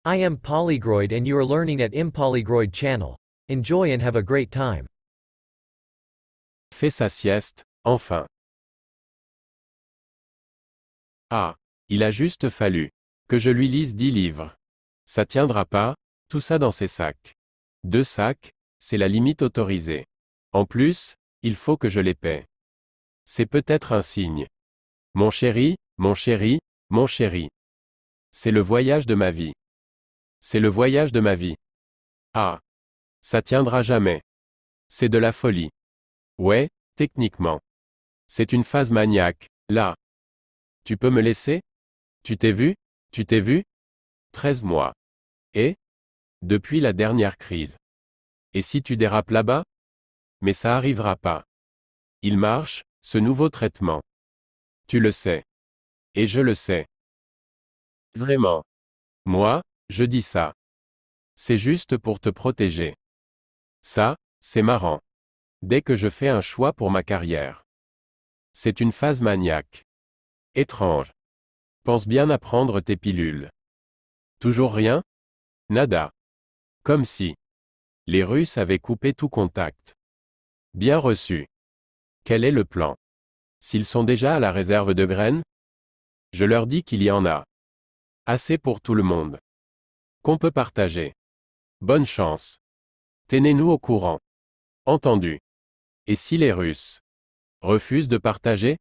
I am Polygroid and you are learning at Impolygroid channel. Enjoy and have a great time. Fait sa sieste, enfin. Ah, il a juste fallu que je lui lise 10 livres. Ça tiendra pas, tout ça dans ses sacs. 2 sacs, c'est la limite autorisée. En plus, il faut que je les paie. C'est peut-être un signe. Mon chéri, mon chéri, mon chéri. C'est le voyage de ma vie. C'est le voyage de ma vie. Ah. Ça tiendra jamais. C'est de la folie. Ouais, techniquement. C'est une phase maniaque, là. Tu peux me laisser? Tu t'es vu? Tu t'es vu? 13 mois. Et? Depuis la dernière crise. Et si tu dérapes là-bas? Mais ça arrivera pas. Il marche, ce nouveau traitement. Tu le sais. Et je le sais. Vraiment. Moi, je dis ça. C'est juste pour te protéger. Ça, c'est marrant. Dès que je fais un choix pour ma carrière. C'est une phase maniaque. Étrange. Pense bien à prendre tes pilules. Toujours rien? Nada. Comme si. Les Russes avaient coupé tout contact. Bien reçu. Quel est le plan? S'ils sont déjà à la réserve de graines? Je leur dis qu'il y en a. Assez pour tout le monde. Qu'on peut partager. Bonne chance. Tenez-nous au courant. Entendu. Et si les Russes refusent de partager?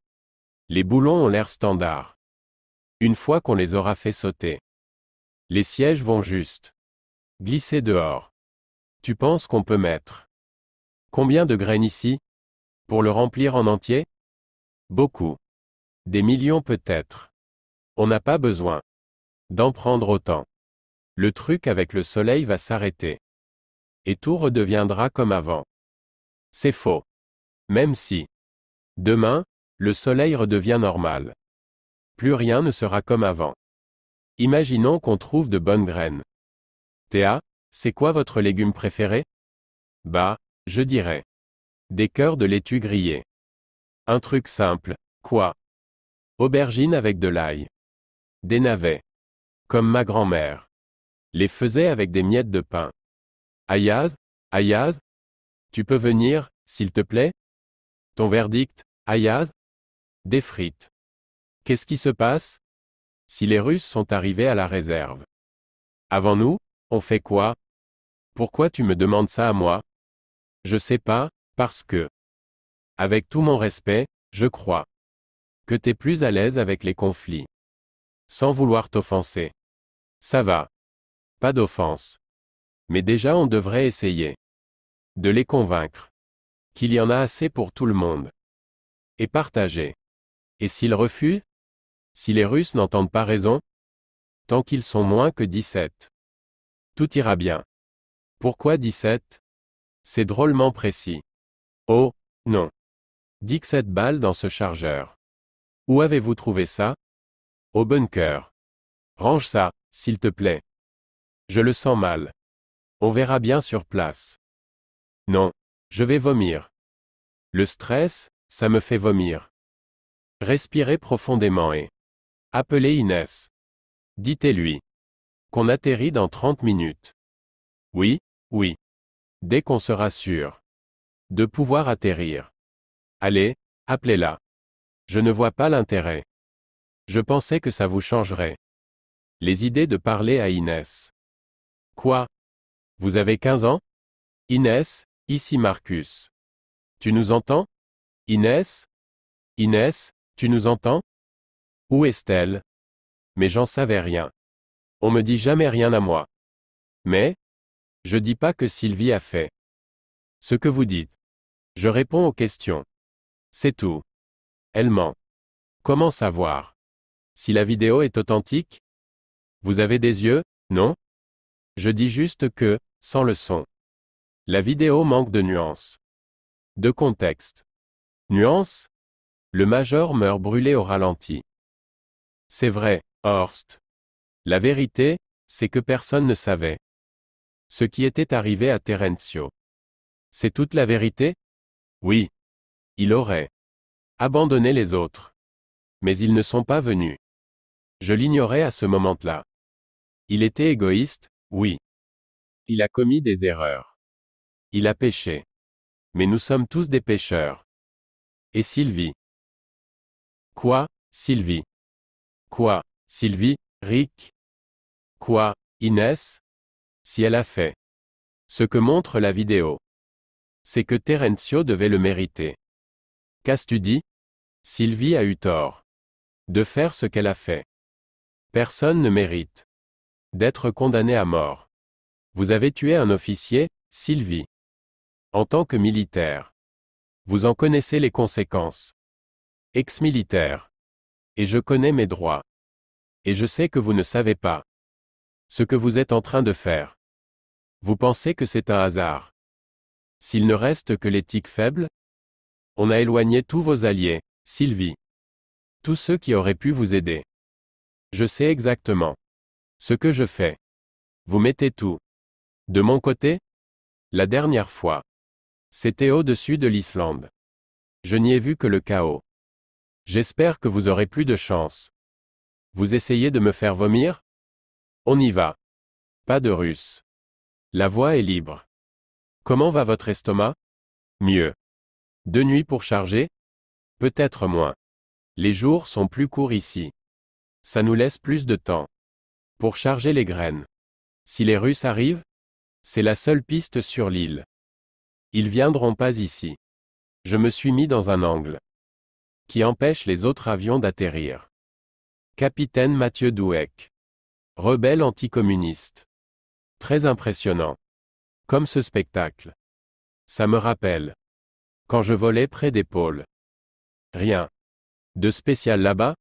Les boulons ont l'air standard. Une fois qu'on les aura fait sauter. Les sièges vont juste glisser dehors. Tu penses qu'on peut mettre combien de graines ici? Pour le remplir en entier? Beaucoup. Des millions peut-être. On n'a pas besoin d'en prendre autant. Le truc avec le soleil va s'arrêter. Et tout redeviendra comme avant. C'est faux. Même si. Demain, le soleil redevient normal. Plus rien ne sera comme avant. Imaginons qu'on trouve de bonnes graines. Théa, c'est quoi votre légume préféré? Bah, je dirais. Des cœurs de laitue grillés. Un truc simple, quoi? Aubergines avec de l'ail. Des navets. Comme ma grand-mère. Les faisait avec des miettes de pain. Ayaz, Ayaz? Tu peux venir, s'il te plaît? Ton verdict, Ayaz? Des frites. Qu'est-ce qui se passe? Si les Russes sont arrivés à la réserve. Avant nous, on fait quoi? Pourquoi tu me demandes ça à moi? Je sais pas, parce que. Avec tout mon respect, je crois. Que t'es plus à l'aise avec les conflits. Sans vouloir t'offenser. Ça va. Pas d'offense. Mais déjà on devrait essayer. De les convaincre. Qu'il y en a assez pour tout le monde. Et partager. Et s'ils refusent? Si les Russes n'entendent pas raison? Tant qu'ils sont moins que 17. Tout ira bien. Pourquoi 17? C'est drôlement précis. Oh, non. 17 balles dans ce chargeur. Où avez-vous trouvé ça? Au bunker. Range ça, s'il te plaît. Je le sens mal. On verra bien sur place. Non. Je vais vomir. Le stress, ça me fait vomir. Respirez profondément et appelez Inès. Dites-lui qu'on atterrit dans 30 minutes. Oui, oui. Dès qu'on sera sûr de pouvoir atterrir. Allez, appelez-la. Je ne vois pas l'intérêt. Je pensais que ça vous changerait. Les idées de parler à Inès. Quoi? Vous avez 15 ans? Inès, ici Marcus. Tu nous entends? Inès? Inès, tu nous entends? Où est-elle? Mais j'en savais rien. On me dit jamais rien à moi. Mais? Je dis pas que Sylvie a fait ce que vous dites. Je réponds aux questions. C'est tout. Elle ment. Comment savoir? Si la vidéo est authentique? Vous avez des yeux, non? Je dis juste que, sans le son. La vidéo manque de nuances. De contexte. Nuance? Le major meurt brûlé au ralenti. C'est vrai, Horst. La vérité, c'est que personne ne savait ce qui était arrivé à Terenzio. C'est toute la vérité? Oui. Il aurait abandonné les autres. Mais ils ne sont pas venus. Je l'ignorais à ce moment-là. Il était égoïste, oui. Il a commis des erreurs. Il a péché. Mais nous sommes tous des pécheurs. Et Sylvie? Quoi, Sylvie? Quoi, Sylvie, Rick? Quoi, Inès? Si elle a fait ce que montre la vidéo, c'est que Terencio devait le mériter. Qu'as-tu dit? Sylvie a eu tort de faire ce qu'elle a fait. Personne ne mérite d'être condamné à mort. Vous avez tué un officier, Sylvie. En tant que militaire, vous en connaissez les conséquences. Ex-militaire. Et je connais mes droits. Et je sais que vous ne savez pas ce que vous êtes en train de faire. Vous pensez que c'est un hasard. S'il ne reste que l'éthique faible, on a éloigné tous vos alliés, Sylvie. Tous ceux qui auraient pu vous aider. Je sais exactement ce que je fais. Vous mettez tout. De mon côté? La dernière fois, c'était au-dessus de l'Islande. Je n'y ai vu que le chaos. J'espère que vous aurez plus de chance. Vous essayez de me faire vomir? On y va. Pas de russe. La voie est libre. Comment va votre estomac? Mieux. 2 nuits pour charger? Peut-être moins. Les jours sont plus courts ici. Ça nous laisse plus de temps pour charger les graines. Si les Russes arrivent, c'est la seule piste sur l'île. Ils viendront pas ici. Je me suis mis dans un angle qui empêche les autres avions d'atterrir. Capitaine Mathieu Douek. Rebelle anticommuniste. Très impressionnant. Comme ce spectacle. Ça me rappelle quand je volais près des pôles. Rien de spécial là-bas?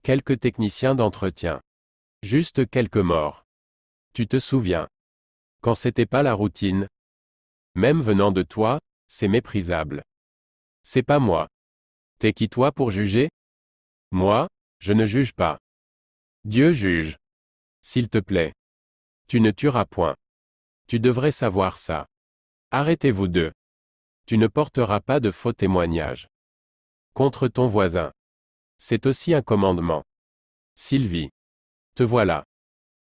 Quelques techniciens d'entretien. Juste quelques morts. Tu te souviens? Quand c'était pas la routine? Même venant de toi, c'est méprisable. C'est pas moi. T'es qui toi pour juger? Moi, je ne juge pas. Dieu juge. S'il te plaît. Tu ne tueras point. Tu devrais savoir ça. Arrêtez-vous deux. Tu ne porteras pas de faux témoignages contre ton voisin. C'est aussi un commandement. Sylvie. Te voilà.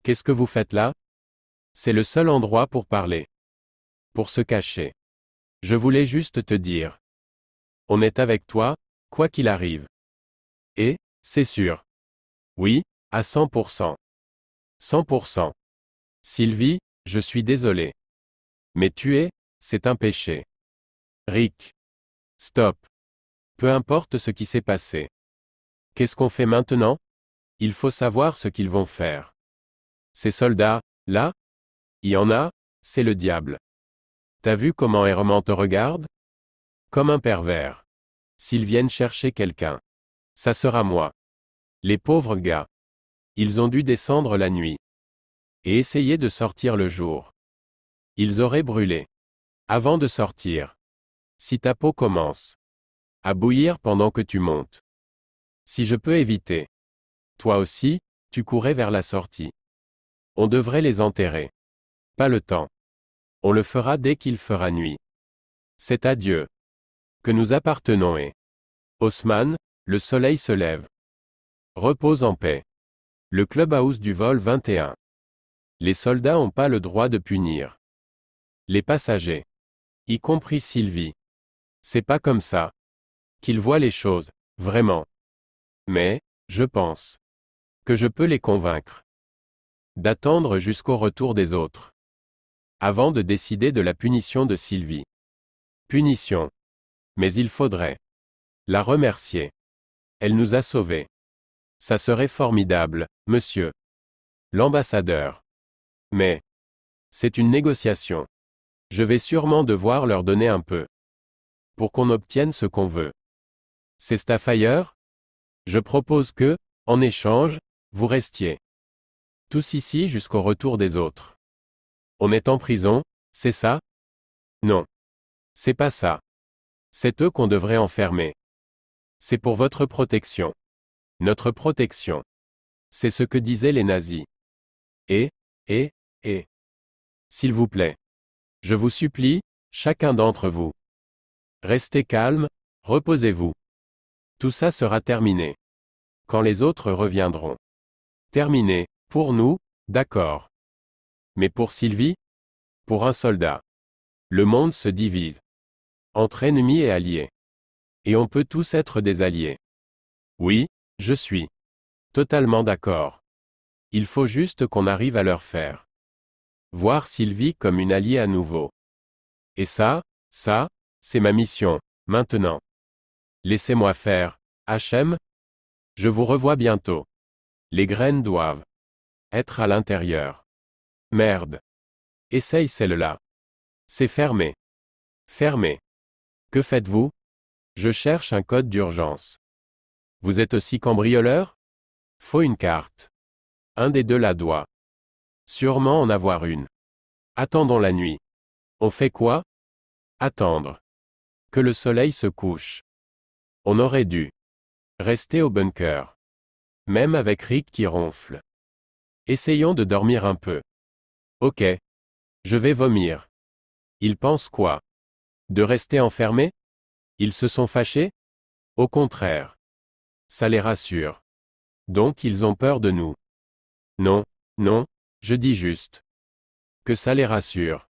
Qu'est-ce que vous faites là? C'est le seul endroit pour parler. Pour se cacher. Je voulais juste te dire. On est avec toi, quoi qu'il arrive. Et, c'est sûr. Oui, à 100%. 100%. Sylvie, je suis désolé. Mais tuer, c'est un péché. Rick. Stop. Peu importe ce qui s'est passé. Qu'est-ce qu'on fait maintenant? Il faut savoir ce qu'ils vont faire. Ces soldats, là? Il y en a, c'est le diable. T'as vu comment Herman te regarde? Comme un pervers. S'ils viennent chercher quelqu'un, ça sera moi. Les pauvres gars. Ils ont dû descendre la nuit. Et essayer de sortir le jour. Ils auraient brûlé. Avant de sortir. Si ta peau commence à bouillir pendant que tu montes. Si je peux éviter. Toi aussi, tu courais vers la sortie. On devrait les enterrer. Pas le temps. On le fera dès qu'il fera nuit. C'est à Dieu que nous appartenons et Haussmann, le soleil se lève. Repose en paix. Le clubhouse du vol 21. Les soldats n'ont pas le droit de punir les passagers. Y compris Sylvie. C'est pas comme ça qu'ils voient les choses, vraiment. Mais, je pense que je peux les convaincre d'attendre jusqu'au retour des autres avant de décider de la punition de Sylvie. Punition. Mais il faudrait la remercier. Elle nous a sauvés. Ça serait formidable, monsieur l'ambassadeur. Mais c'est une négociation. Je vais sûrement devoir leur donner un peu pour qu'on obtienne ce qu'on veut. C'est Staffire? Je propose que, en échange, vous restiez tous ici jusqu'au retour des autres. On est en prison, c'est ça? Non. C'est pas ça. C'est eux qu'on devrait enfermer. C'est pour votre protection. Notre protection. C'est ce que disaient les nazis. Et. S'il vous plaît. Je vous supplie, chacun d'entre vous. Restez calme, reposez-vous. Tout ça sera terminé. Quand les autres reviendront. Terminé, pour nous, D'accord. Mais pour Sylvie? Pour un soldat. Le monde se divise. Entre ennemis et alliés. Et on peut tous être des alliés. Oui, je suis totalement d'accord. Il faut juste qu'on arrive à leur faire voir Sylvie comme une alliée à nouveau. Et ça, c'est ma mission, maintenant. Laissez-moi faire, HM. Je vous revois bientôt. Les graines doivent être à l'intérieur. Merde. Essaye celle-là. C'est fermé. Fermé. Que faites-vous? Je cherche un code d'urgence. Vous êtes aussi cambrioleur? Faut une carte. Un des deux la doit sûrement en avoir une. Attendons la nuit. On fait quoi? Attendre. Que le soleil se couche. On aurait dû rester au bunker. Même avec Rick qui ronfle. Essayons de dormir un peu. Ok. Je vais vomir. Ils pensent quoi? De rester enfermés? Ils se sont fâchés? Au contraire. Ça les rassure. Donc ils ont peur de nous. Non, non, je dis juste que ça les rassure.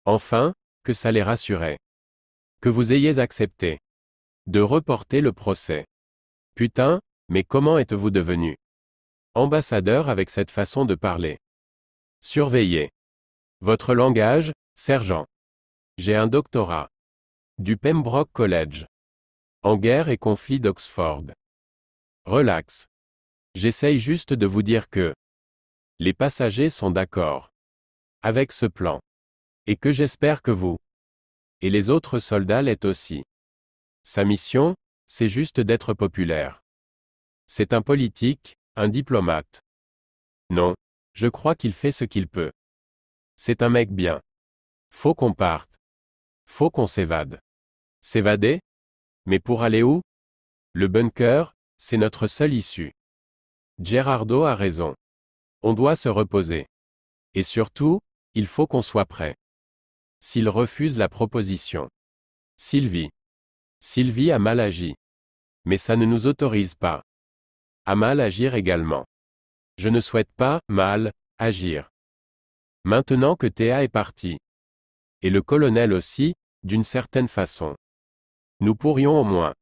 Enfin, que ça les rassurait. Que vous ayez accepté de reporter le procès. Putain, mais comment êtes-vous devenu ambassadeur avec cette façon de parler? Surveillez votre langage, sergent. J'ai un doctorat du Pembroke College en guerre et conflit d'Oxford. Relax. J'essaye juste de vous dire que les passagers sont d'accord avec ce plan. Et que j'espère que vous et les autres soldats l'aient aussi. Sa mission, c'est juste d'être populaire. C'est un politique, un diplomate. Non, je crois qu'il fait ce qu'il peut. C'est un mec bien. Faut qu'on parte. Faut qu'on s'évade. S'évader? Mais pour aller où? Le bunker, c'est notre seule issue. Gerardo a raison. On doit se reposer. Et surtout, il faut qu'on soit prêt. S'il refuse la proposition. Sylvie. Sylvie a mal agi. Mais ça ne nous autorise pas à mal agir également. Je ne souhaite pas, mal, agir. Maintenant que Théa est partie. Et le colonel aussi, d'une certaine façon. Nous pourrions au moins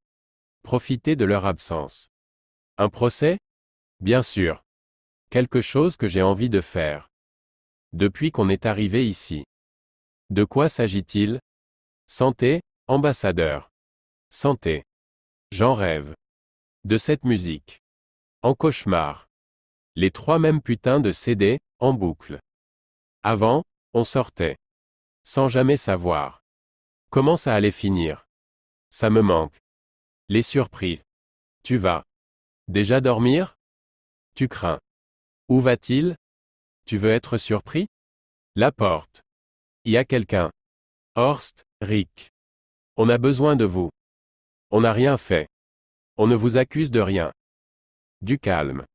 profiter de leur absence. Un procès? Bien sûr. Quelque chose que j'ai envie de faire. Depuis qu'on est arrivé ici. De quoi s'agit-il? Santé, ambassadeur. Santé. J'en rêve. De cette musique. En cauchemar. Les trois mêmes putains de CD, en boucle. Avant, on sortait. Sans jamais savoir comment ça allait finir. Ça me manque. Les surprises. Tu vas déjà dormir? Tu crains. Où va-t-il? Tu veux être surpris? La porte. Y a quelqu'un. Horst, Rick. On a besoin de vous. On n'a rien fait. On ne vous accuse de rien. Du calme.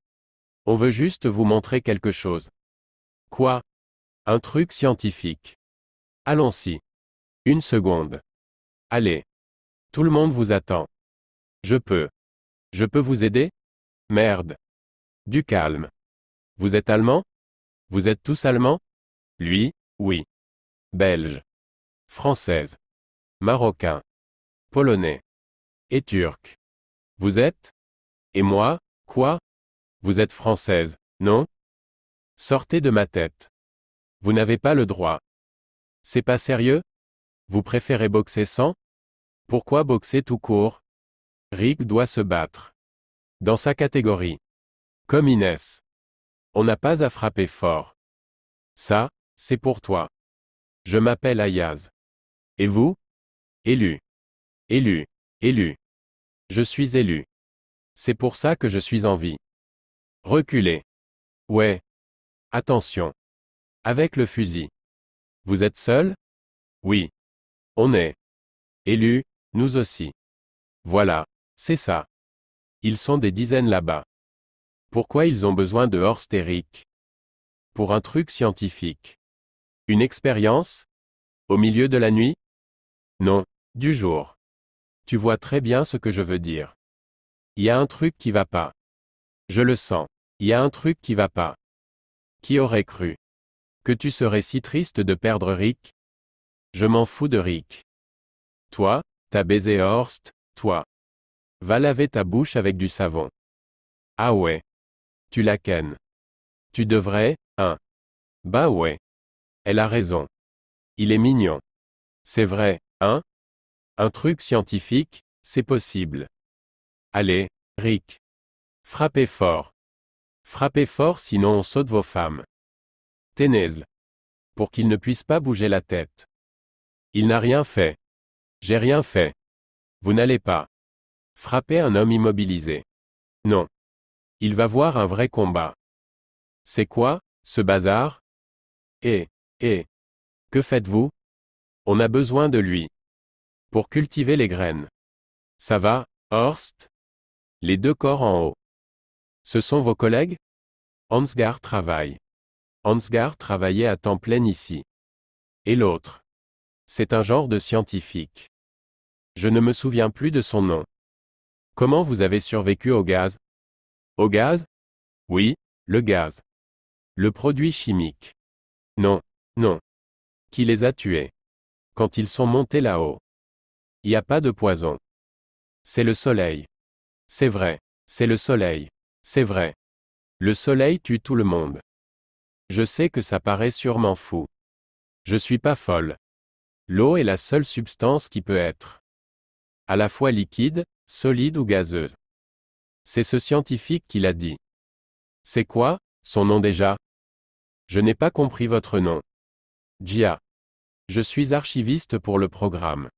On veut juste vous montrer quelque chose. Quoi? Un truc scientifique. Allons-y. Une seconde. Allez. Tout le monde vous attend. Je peux. Je peux vous aider? Merde. Du calme. Vous êtes allemand? Vous êtes tous allemands? Lui, oui. Belge. Française. Marocain. Polonais. Et turc. Vous êtes? Et moi, quoi? Vous êtes française, non? Sortez de ma tête. Vous n'avez pas le droit. C'est pas sérieux? Vous préférez boxer sans? Pourquoi boxer tout court? Rick doit se battre. Dans sa catégorie. Comme Inès. On n'a pas à frapper fort. Ça, c'est pour toi. Je m'appelle Ayaz. Et vous? Élu. Élu. Élu. Je suis élu. C'est pour ça que je suis en vie. Reculez. Ouais. Attention. Avec le fusil. Vous êtes seul? Oui. On est. Élu, nous aussi. Voilà. C'est ça. Ils sont des dizaines là-bas. Pourquoi ils ont besoin de Horst et Rick? Pour un truc scientifique. Une expérience? Au milieu de la nuit? Non, du jour. Tu vois très bien ce que je veux dire. Il y a un truc qui va pas. Je le sens. Il y a un truc qui va pas. Qui aurait cru que tu serais si triste de perdre Rick? Je m'en fous de Rick. Toi, t'as baisé Horst, toi. Va laver ta bouche avec du savon. Ah ouais. Tu la ken. Tu devrais, hein. Bah ouais. Elle a raison. Il est mignon. C'est vrai, hein? Un truc scientifique, c'est possible. Allez, Rick. Frappez fort. Frappez fort sinon on saute vos femmes. Ténèzle. Pour qu'il ne puisse pas bouger la tête. Il n'a rien fait. J'ai rien fait. Vous n'allez pas frapper un homme immobilisé. Non. Il va voir un vrai combat. C'est quoi, ce bazar? Eh, que faites-vous? On a besoin de lui. Pour cultiver les graines. Ça va, Horst? Les deux corps en haut. Ce sont vos collègues? Ansgar travaille. Ansgar travaillait à temps plein ici. Et l'autre? C'est un genre de scientifique. Je ne me souviens plus de son nom. Comment vous avez survécu au gaz? Au gaz? Oui, le gaz. Le produit chimique. Non, non. Qui les a tués? Quand ils sont montés là-haut. Il n'y a pas de poison. C'est le soleil. C'est vrai, c'est le soleil. C'est vrai. Le soleil tue tout le monde. Je sais que ça paraît sûrement fou. Je suis pas folle. L'eau est la seule substance qui peut être à la fois liquide, solide ou gazeuse. C'est ce scientifique qui l'a dit. C'est quoi, son nom déjà? Je n'ai pas compris votre nom. Gia. Je suis archiviste pour le programme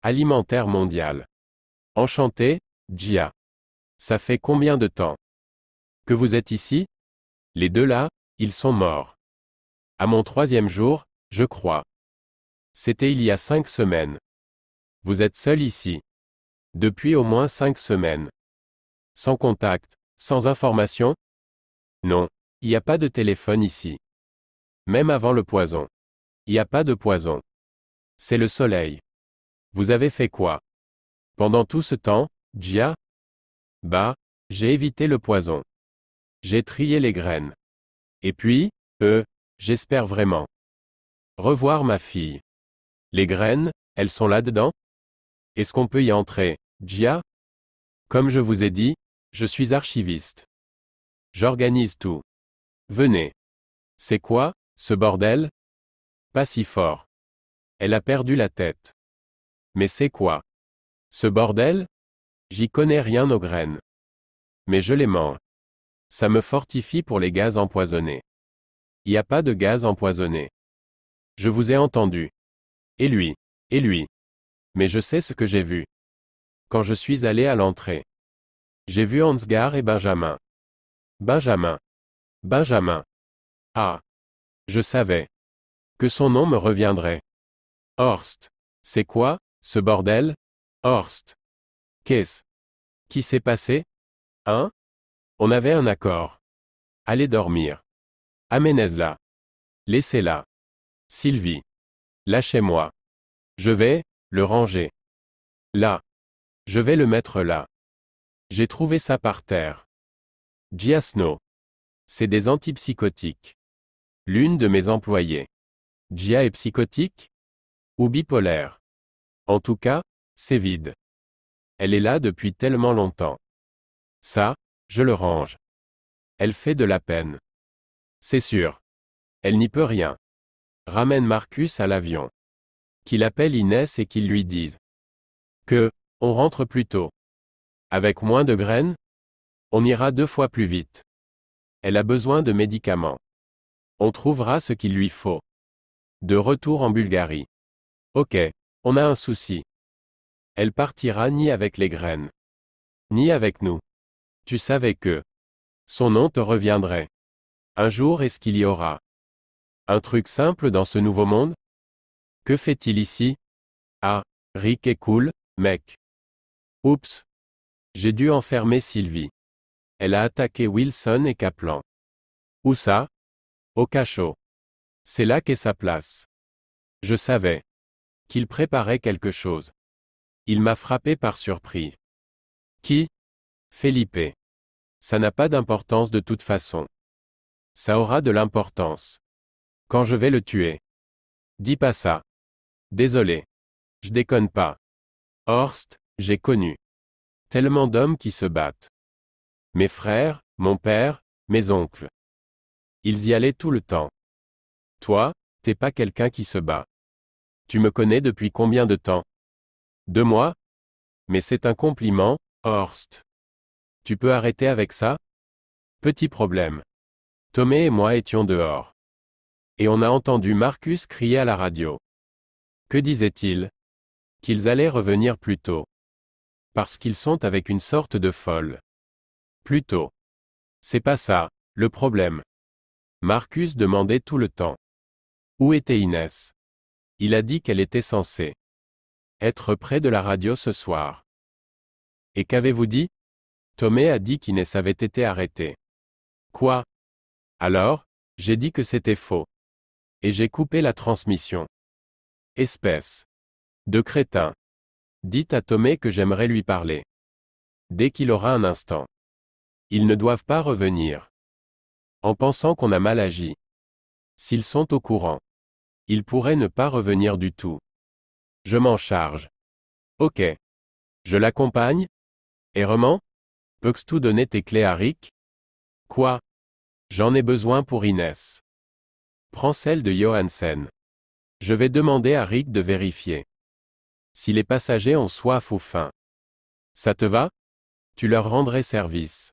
alimentaire mondial. Enchanté, Gia. Ça fait combien de temps que vous êtes ici? Les deux là, ils sont morts. À mon 3e jour, je crois. C'était il y a 5 semaines. Vous êtes seul ici. Depuis au moins 5 semaines. Sans contact, sans information? Non, il n'y a pas de téléphone ici. Même avant le poison. Il n'y a pas de poison. C'est le soleil. Vous avez fait quoi pendant tout ce temps, Gia? Bah, j'ai évité le poison. J'ai trié les graines. Et puis, j'espère vraiment revoir ma fille. Les graines, elles sont là-dedans? Est-ce qu'on peut y entrer, Gia? Comme je vous ai dit, je suis archiviste. J'organise tout. Venez. C'est quoi, ce bordel? Pas si fort. Elle a perdu la tête. Mais c'est quoi? Ce bordel? J'y connais rien aux graines. Mais je les mange. Ça me fortifie pour les gaz empoisonnés. Il n'y a pas de gaz empoisonné. Je vous ai entendu. Et lui. Et lui. Mais je sais ce que j'ai vu. Quand je suis allé à l'entrée. J'ai vu Ansgar et Benjamin. Benjamin. Benjamin. Ah. Je savais. Que son nom me reviendrait. Horst. C'est quoi, ce bordel? Horst. Qu'est-ce qui s'est passé? Hein? On avait un accord. Allez dormir. Amenez-la. Laissez-la. Sylvie. Lâchez-moi. Je vais le ranger. Là. Je vais le mettre là. J'ai trouvé ça par terre. Giasno. C'est des antipsychotiques. L'une de mes employées. Gia est psychotique? Ou bipolaire? En tout cas, c'est vide. Elle est là depuis tellement longtemps. Ça, je le range. Elle fait de la peine. C'est sûr. Elle n'y peut rien. Ramène Marcus à l'avion. Qu'il appelle Inès et qu'il lui dise que on rentre plus tôt. Avec moins de graines? On ira 2 fois plus vite. Elle a besoin de médicaments. On trouvera ce qu'il lui faut. De retour en Bulgarie. Ok, on a un souci. Elle partira ni avec les graines, ni avec nous. Tu savais que son nom te reviendrait. Un jour est-ce qu'il y aura un truc simple dans ce nouveau monde? Que fait-il ici? Ah, Rick est cool, mec. Oups. J'ai dû enfermer Sylvie. Elle a attaqué Wilson et Kaplan. Où ça? Au cachot. C'est là qu'est sa place. Je savais qu'il préparait quelque chose. Il m'a frappé par surprise. Qui? Felipe. Ça n'a pas d'importance de toute façon. Ça aura de l'importance. Quand je vais le tuer. Dis pas ça. Désolé. Je déconne pas. Horst, j'ai connu tellement d'hommes qui se battent. Mes frères, mon père, mes oncles. Ils y allaient tout le temps. Toi, t'es pas quelqu'un qui se bat. Tu me connais depuis combien de temps? 2 mois? Mais c'est un compliment, Horst. Tu peux arrêter avec ça? Petit problème. Tomé et moi étions dehors. Et on a entendu Marcus crier à la radio. Que disait-il? Qu'ils allaient revenir plus tôt. Parce qu'ils sont avec une sorte de folle. Plus tôt. C'est pas ça, le problème. Marcus demandait tout le temps. Où était Inès? Il a dit qu'elle était censée être près de la radio ce soir. Et qu'avez-vous dit? Tomé a dit qu'Inès avait été arrêtée. Quoi? Alors, j'ai dit que c'était faux. Et j'ai coupé la transmission. Espèce de crétin. Dites à Tomé que j'aimerais lui parler. Dès qu'il aura un instant. Ils ne doivent pas revenir. En pensant qu'on a mal agi. S'ils sont au courant. Ils pourraient ne pas revenir du tout. Je m'en charge. Ok. Je l'accompagne? Errement? Peux-tu donner tes clés à Rick? Quoi? J'en ai besoin pour Inès. Prends celle de Johansen. Je vais demander à Rick de vérifier. Si les passagers ont soif ou faim. Ça te va? Tu leur rendrais service.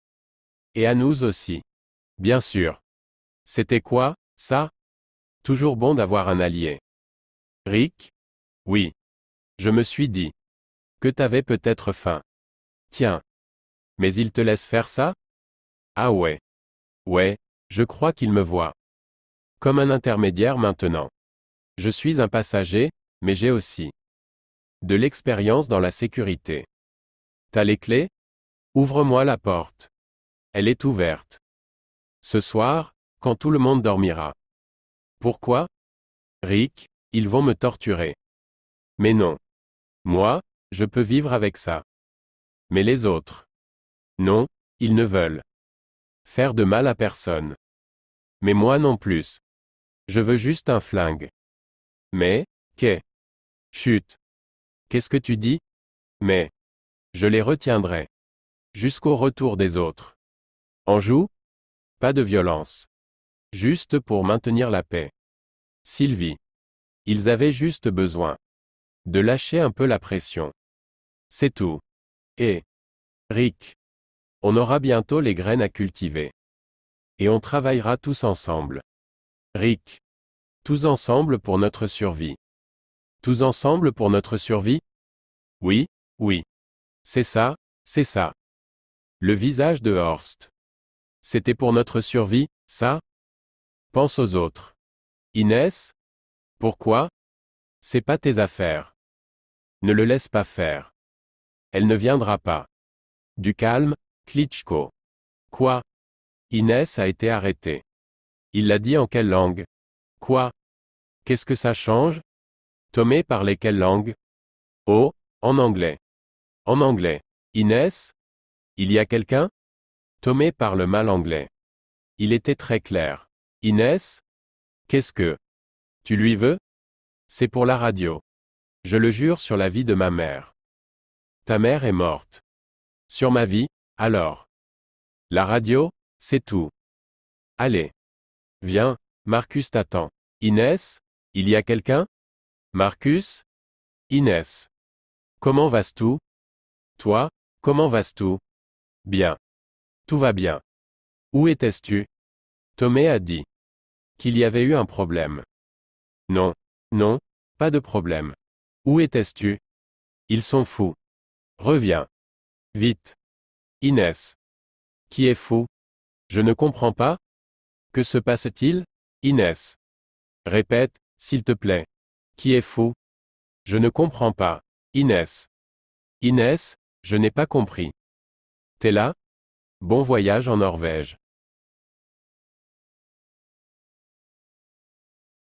Et à nous aussi. Bien sûr. C'était quoi, ça? Toujours bon d'avoir un allié. Rick? Oui. Je me suis dit. Que t'avais peut-être faim. Tiens. Mais il te laisse faire ça? Ah ouais. Ouais, je crois qu'il me voit. Comme un intermédiaire maintenant. Je suis un passager, mais j'ai aussi de l'expérience dans la sécurité. T'as les clés? Ouvre-moi la porte. Elle est ouverte. Ce soir, quand tout le monde dormira. Pourquoi? Rick, ils vont me torturer. Mais non. Moi, je peux vivre avec ça. Mais les autres. Non, ils ne veulent faire de mal à personne. Mais moi non plus. Je veux juste un flingue. Mais, qu'est? Chut. Qu'est-ce que tu dis? Mais, je les retiendrai. Jusqu'au retour des autres. En joue? Pas de violence. Juste pour maintenir la paix. Sylvie. Ils avaient juste besoin de lâcher un peu la pression. C'est tout. Et, Rick. On aura bientôt les graines à cultiver. Et on travaillera tous ensemble. Rick. Tous ensemble pour notre survie. Tous ensemble pour notre survie? Oui, oui. C'est ça, c'est ça. Le visage de Horst. C'était pour notre survie, ça? Pense aux autres. Inès? Pourquoi? C'est pas tes affaires. Ne le laisse pas faire. Elle ne viendra pas. Du calme, Klitschko. Quoi? Inès a été arrêtée. Il l'a dit en quelle langue? Quoi? Qu'est-ce que ça change? Tomé parlait quelle langue? Oh, en anglais. En anglais. Inès? Il y a quelqu'un? Tomé parle mal anglais. Il était très clair. Inès? Qu'est-ce que? Tu lui veux? C'est pour la radio. Je le jure sur la vie de ma mère. Ta mère est morte. Sur ma vie, alors. La radio, c'est tout. Allez. Viens, Marcus t'attend. Inès? Il y a quelqu'un? Marcus? Inès. Comment vas-tu? Toi, comment vas-tu? Bien. Tout va bien. Où étais-tu? Tomé a dit qu'il y avait eu un problème. Non, non, pas de problème. Où étais-tu? Ils sont fous. Reviens. Vite. Inès. Qui est fou? Je ne comprends pas. Que se passe-t-il? Inès. Répète, s'il te plaît. Qui est fou? Je ne comprends pas. Inès. Inès, je n'ai pas compris. T'es là? Bon voyage en Norvège.